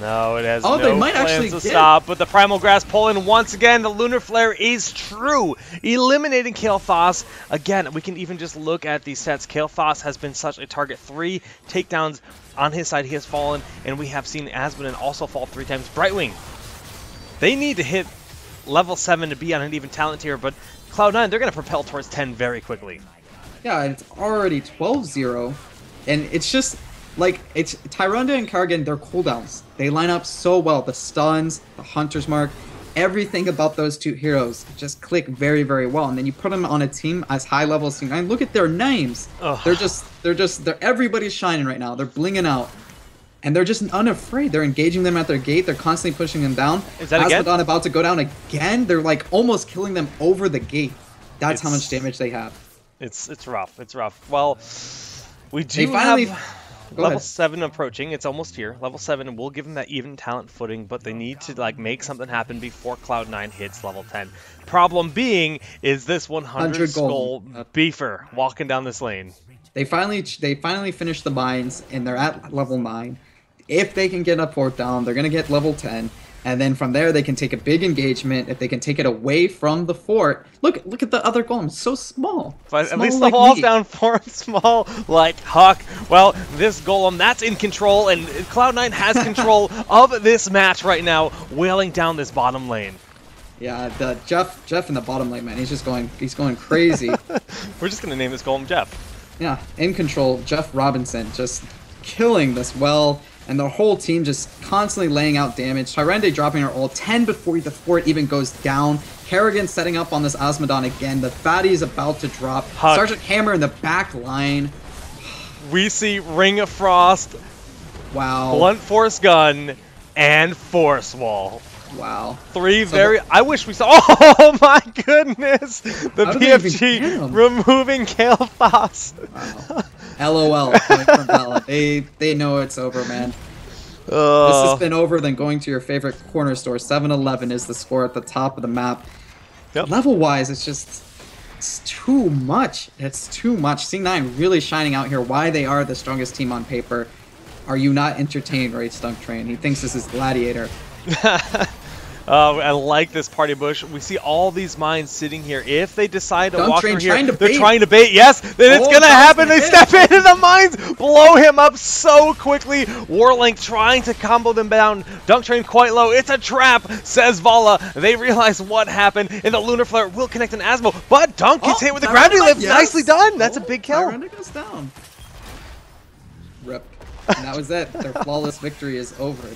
No, it has they no might plans actually to get... stop, but the Primal Grasp pulling once again. The Lunar Flare is true, eliminating Kael'thas. Again, we can even just look at these sets. Kael'thas has been such a target. 3 takedowns on his side. He has fallen, and we have seen Azmodan also fall 3 times. Brightwing, they need to hit level 7 to be on an even talent tier, but Cloud9, they're going to propel towards 10 very quickly. Yeah, it's already 12-0, and it's just... like, it's Tyrande and Kerrigan, their cooldowns. They line up so well. The stuns, the Hunter's Mark, everything about those 2 heroes just click very, very well. And then you put them on a team as high level as C9. Look at their names. Ugh. They're everybody's shining right now. They're blinging out. And they're just unafraid. They're engaging them at their gate. They're constantly pushing them down. Is that again? Azmodan about to go down again. They're like almost killing them over the gate. That's how much damage they have. It's rough. It's rough. Well, we do have... Level 7 approaching. It's almost here. Level 7, and we'll give them that even talent footing, but they need to like make something happen before Cloud9 hits level 10. Problem being is this 100 skull beefer walking down this lane. They finally finished the mines, and they're at level 9. If they can get a port down, they're going to get level 10. And then from there, they can take a big engagement. If they can take it away from the fort, look at the other golem, so small. But small at least like the wall's me. down for him, small like Huck. Well, this golem that's in control, and Cloud9 has control of this match right now, wailing down this bottom lane. Yeah, the Jeff in the bottom lane, man, he's going crazy. We're just gonna name this golem Jeff. Yeah, in control, Jeff Robinson, just killing this well. And the whole team just constantly laying out damage. Tyrande dropping her ult 10 before the fort even goes down. Kerrigan setting up on this Azmodan again. The Fatty's about to drop. Huck. Sergeant Hammer in the back line. We see Ring of Frost. Wow. Blunt Force Gun and Force Wall. Wow. 3 very... I wish we saw... Oh my goodness! The PFG removing Kael'thas. Wow. LOL coming from Bella. They know it's over, man. This has been over than going to your favorite corner store. 7-11 is the score at the top of the map. Yep. Level-wise, it's too much. It's too much. C9 really shining out here. Why they are the strongest team on paper. Are you not entertained, right, Stunk Train? He thinks this is Gladiator. I like this party bush. We see all these mines sitting here. If they decide to walk through here, they're trying to bait. Yes, then it's going to happen. They step into the mines, blow him up so quickly. Warlink trying to combo them down. Dunk Train quite low. It's a trap, says Vala. They realize what happened, and the Lunar Flare will connect an Asmo, but Dunk gets hit with the gravity lift. Yes. Nicely done. That's a big kill. Tyrande goes down. Rip. And that was it. Their flawless victory is over.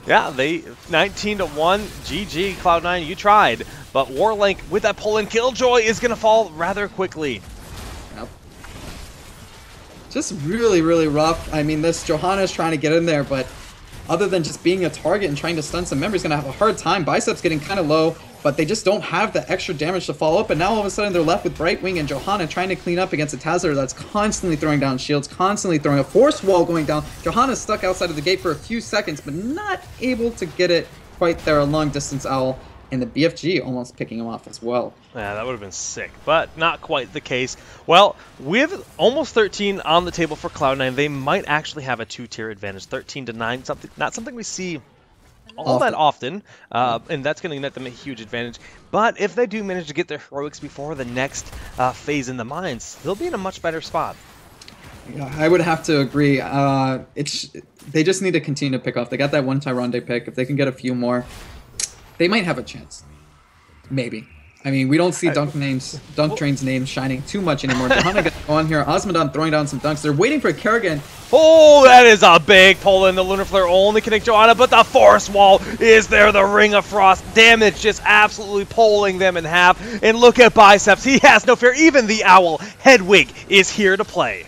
Yeah, they 19-1. GG, Cloud9, you tried. But Warlink with that pull-in Killjoy is going to fall rather quickly. Yep. Just really, really rough. I mean, this Johanna's trying to get in there, but other than just being a target and trying to stun some members, going to have a hard time. Biceps getting kind of low, but they just don't have the extra damage to follow up. And now all of a sudden they're left with Brightwing and Johanna trying to clean up against a Tazzer that's constantly throwing down shields, constantly throwing a force wall going down. Johanna's stuck outside of the gate for a few seconds, but not able to get it quite there. A long distance owl, and the BFG almost picking him off as well. Yeah, that would have been sick, but not quite the case. Well, with almost 13 on the table for Cloud9, they might actually have a 2-tier advantage, 13-9, not something we see all that often, and that's going to net them a huge advantage. But if they do manage to get their heroics before the next phase in the mines, they'll be in a much better spot. Yeah, I would have to agree. It's they just need to continue to pick off. They got that one Tyrande pick. If they can get a few more, they might have a chance. Maybe. I mean, we don't see Dunk Train's name shining too much anymore. Johanna gonna go on here. Osmodon throwing down some dunks. They're waiting for Kerrigan. Oh, that is a big pull in. The Lunar Flare only connect Johanna, but the Force Wall is there. The Ring of Frost damage just absolutely pulling them in half. And look at Biceps. He has no fear. Even the Owl, Hedwig, is here to play.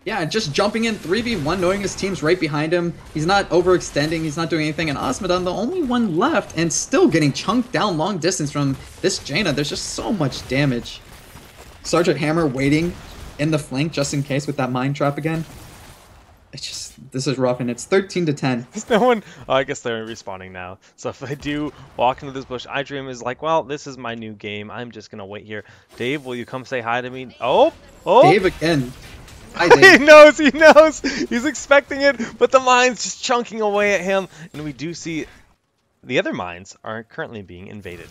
Yeah, just jumping in 3v1, knowing his team's right behind him. He's not overextending, he's not doing anything. And Osmodon, the only one left, and still getting chunked down long distance from this Jaina. There's just so much damage. Sergeant Hammer waiting in the flank just in case with that Mind Trap again. It's just, this is rough, and it's 13-10. There's no one. Oh, I guess they're respawning now. So if I do walk into this bush, iDream is like, well, this is my new game. I'm just going to wait here. Dave, will you come say hi to me? Oh! Dave again. He knows, he knows. He's expecting it, but the mine's just chunking away at him. And we do see the other mines are currently being invaded.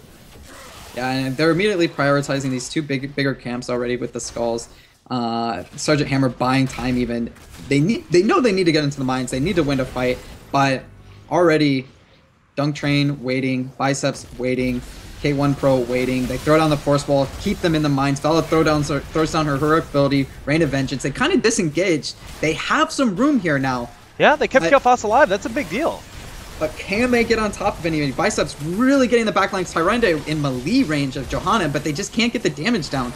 Yeah, and they're immediately prioritizing these two bigger camps already with the skulls. Sergeant Hammer buying time even. They know they need to get into the mines. They need to win a fight, but already Dunk Train waiting, Biceps waiting, K1 Pro waiting. They throw down the Force Wall, keep them in the mines. Vela throws down her heroic ability, Rain of Vengeance. They kind of disengaged. They have some room here now. Yeah, they kept Killfoss alive. That's a big deal. But can they get on top of anybody? Biceps really getting the backlines. Tyrande in melee range of Johanna, but they just can't get the damage down.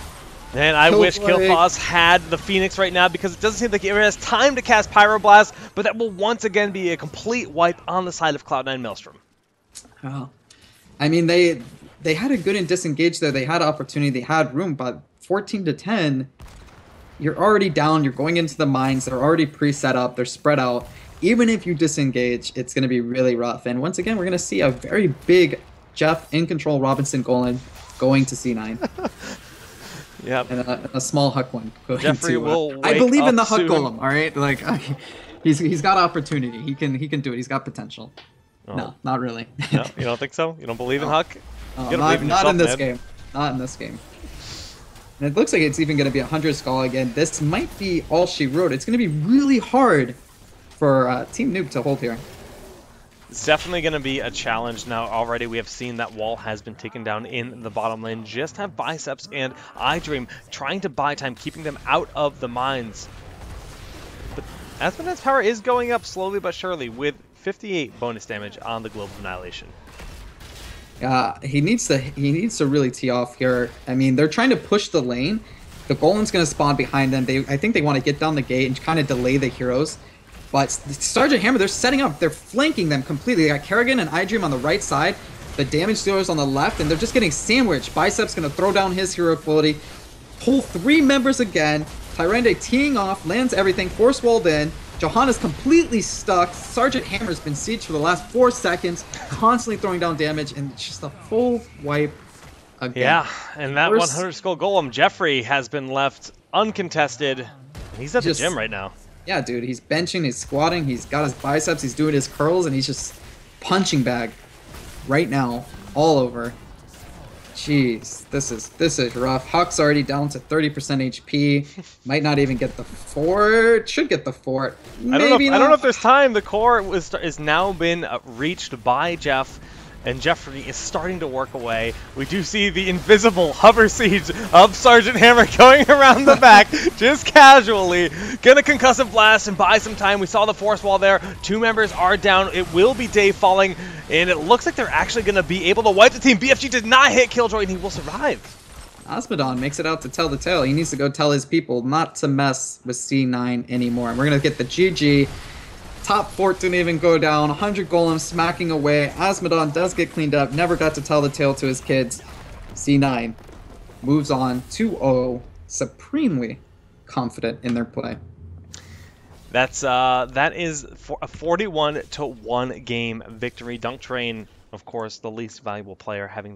And I wish Killfoss had the Phoenix right now, because it doesn't seem like it has time to cast Pyroblast, but that will once again be a complete wipe on the side of Cloud9 Maelstrom. Oh. I mean, they had a good and disengage there. They had opportunity, they had room, but 14-10, you're already down, you're going into the mines, they're already pre-set up, they're spread out. Even if you disengage, it's going to be really rough. And once again, we're going to see a very big Jeff in control Robinson Golem going to C9. Yep. And a small Huck one. Jeffrey will wake I believe in the Huck soon. Golem, all right? Like, he's got opportunity. He can do it. He's got potential. Oh. No, not really. No, you don't think so? You don't believe in Huck? Not in this game. Not in this game. And it looks like it's even going to be 100 Skull again. This might be all she wrote. It's going to be really hard for Team Noob to hold here. It's definitely going to be a challenge now. Already we have seen that wall has been taken down in the bottom lane. Just have Biceps and iDream trying to buy time, keeping them out of the mines. But Asmonet's power is going up slowly but surely with 58 bonus damage on the Globe of Annihilation. He needs to really tee off here. I mean, they're trying to push the lane. The Golem's going to spawn behind them. I think they want to get down the gate and kind of delay the heroes. But Sergeant Hammer, they're setting up. They're flanking them completely. They got Kerrigan and iDream on the right side. The damage dealers on the left, and they're just getting sandwiched. Biceps going to throw down his heroic ability. Pull 3 members again. Tyrande teeing off, lands everything, force walled in. Johanna's completely stuck. Sergeant Hammer's been sieged for the last 4 seconds, constantly throwing down damage, and it's just a full wipe again. Yeah, and that 100 Skull Golem, Jeffrey, has been left uncontested. He's at the gym right now. Yeah, dude, he's benching, he's squatting, he's got his biceps, he's doing his curls, and he's just punching right now, all over. Jeez, this is rough. Huck's already down to 30% HP. Might not even get the fort. Should get the fort. Maybe I don't know if there's time. The core is now been reached by Jeff, and Jeffrey is starting to work away. We do see the invisible hover siege of Sergeant Hammer going around the back, just casually. Gonna concussive blast and buy some time. We saw the force wall there. 2 members are down. It will be Dave falling, and it looks like they're actually gonna be able to wipe the team. BFG did not hit Killjoy, and he will survive. Osmodon makes it out to tell the tale. He needs to go tell his people not to mess with C9 anymore. And we're gonna get the GG. Top fort didn't even go down. 100 golems smacking away. Osmodon does get cleaned up. Never got to tell the tale to his kids. C9 moves on 2-0. Supremely confident in their play. That is a 41-1 game victory. Dunk Train, of course, the least valuable player, having